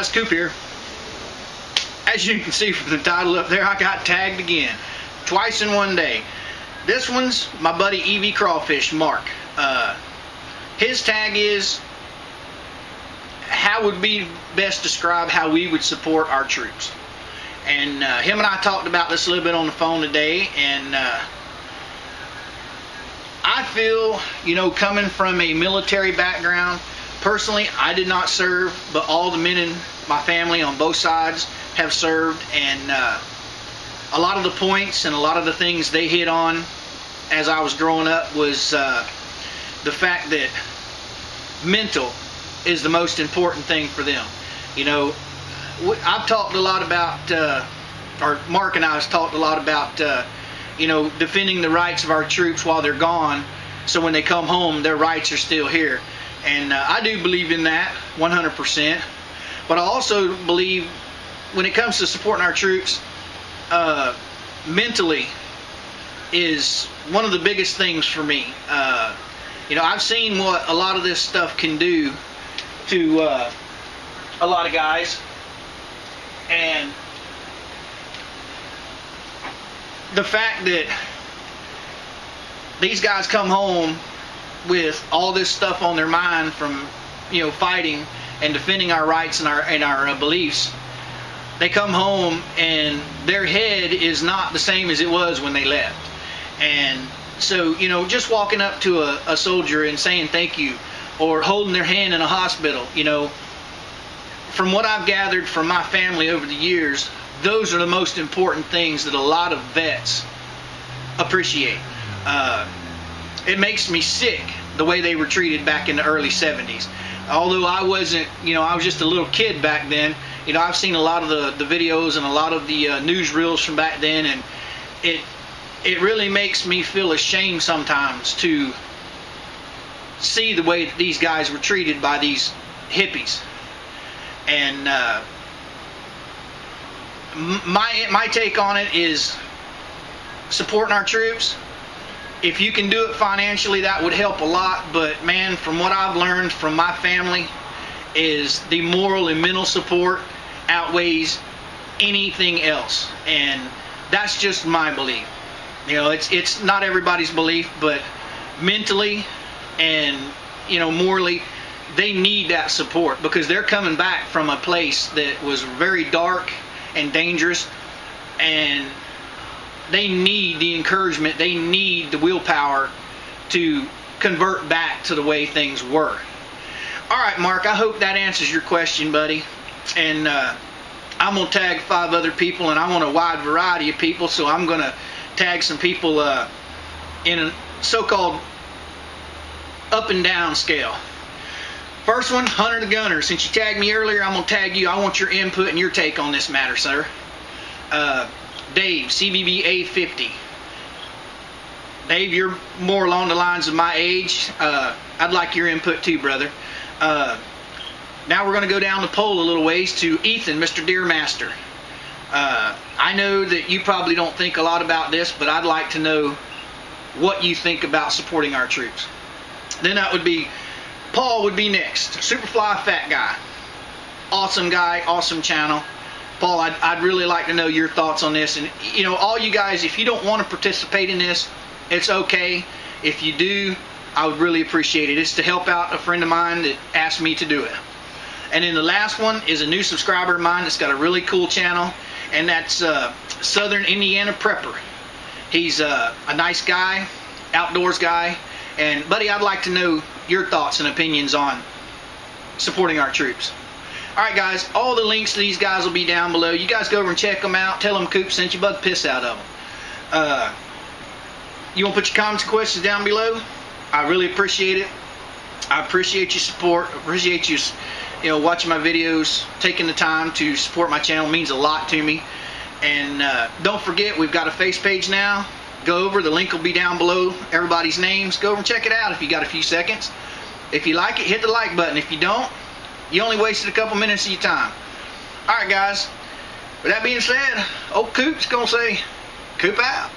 guys, Coop here. As you can see from the title up there, I got tagged again. Twice in one day. This one's my buddy evcrawfish, Mark. His tag is, how would be best describe how we would support our troops. And him and I talked about this a little bit on the phone today, and I feel, you know, coming from a military background, personally, I did not serve, but all the men in my family on both sides have served, and a lot of the points and a lot of the things they hit on as I was growing up was the fact that mental is the most important thing for them. You know, I've talked a lot about, or Mark and I have talked a lot about, you know, defending the rights of our troops while they're gone, so when they come home, their rights are still here. And I do believe in that 100%. But I also believe when it comes to supporting our troops, mentally is one of the biggest things for me. You know, I've seen what a lot of this stuff can do to a lot of guys, and the fact that these guys come home with all this stuff on their mind from, you know, fighting and defending our rights and our beliefs. They come home and their head is not the same as it was when they left. And so, you know, just walking up to a soldier and saying thank you, or holding their hand in a hospital, you know, from what I've gathered from my family over the years, those are the most important things that a lot of vets appreciate. It makes me sick the way they were treated back in the early 70s. Although I wasn't, you know, I was just a little kid back then. You know, I've seen a lot of the videos and a lot of the newsreels from back then, and it really makes me feel ashamed sometimes to see the way that these guys were treated by these hippies. And my take on it is supporting our troops. If you can do it financially, that would help a lot. But man, from what I've learned from my family, is the moral and mental support outweighs anything else. And that's just my belief. You know, it's not everybody's belief, but mentally and, you know, morally, they need that support, because they're coming back from a place that was very dark and dangerous, and they need the encouragement, they need the willpower to convert back to the way things were. Alright, Mark, I hope that answers your question, buddy. And I'm going to tag 5 other people, and I want a wide variety of people, so I'm going to tag some people in a so-called up and down scale. First one, HuntertheGunner. Since you tagged me earlier, I'm going to tag you. I want your input and your take on this matter, sir. Dave, CBBA50. Dave, you're more along the lines of my age. I'd like your input too, brother. Now we're going to go down the pole a little ways to Ethan, MrDeermaster. I know that you probably don't think a lot about this, but I'd like to know what you think about supporting our troops. Then that would be Paul would be next. Superfly Fat Guy. Awesome guy, awesome channel. Paul, I'd really like to know your thoughts on this. And, you know, all you guys, if you don't want to participate in this, it's okay. If you do, I would really appreciate it. It's to help out a friend of mine that asked me to do it. And then the last one is a new subscriber of mine that's got a really cool channel, and that's SouthernIndpreppers. He's a nice guy, outdoors guy. And, buddy, I'd like to know your thoughts and opinions on supporting our troops. Alright, guys, all the links to these guys will be down below. You guys go over and check them out. Tell them Coop sent you, bug piss out of them. You want to put your comments and questions down below? I really appreciate it. I appreciate your support. I appreciate you, you know, watching my videos, taking the time to support my channel. It means a lot to me. And don't forget, we've got a face page now. Go over, the link will be down below, everybody's names. Go over and check it out if you got a few seconds. If you like it, hit the like button. If you don't, you only wasted a couple minutes of your time. Alright, guys, with that being said, old Coop's gonna say, Coop out.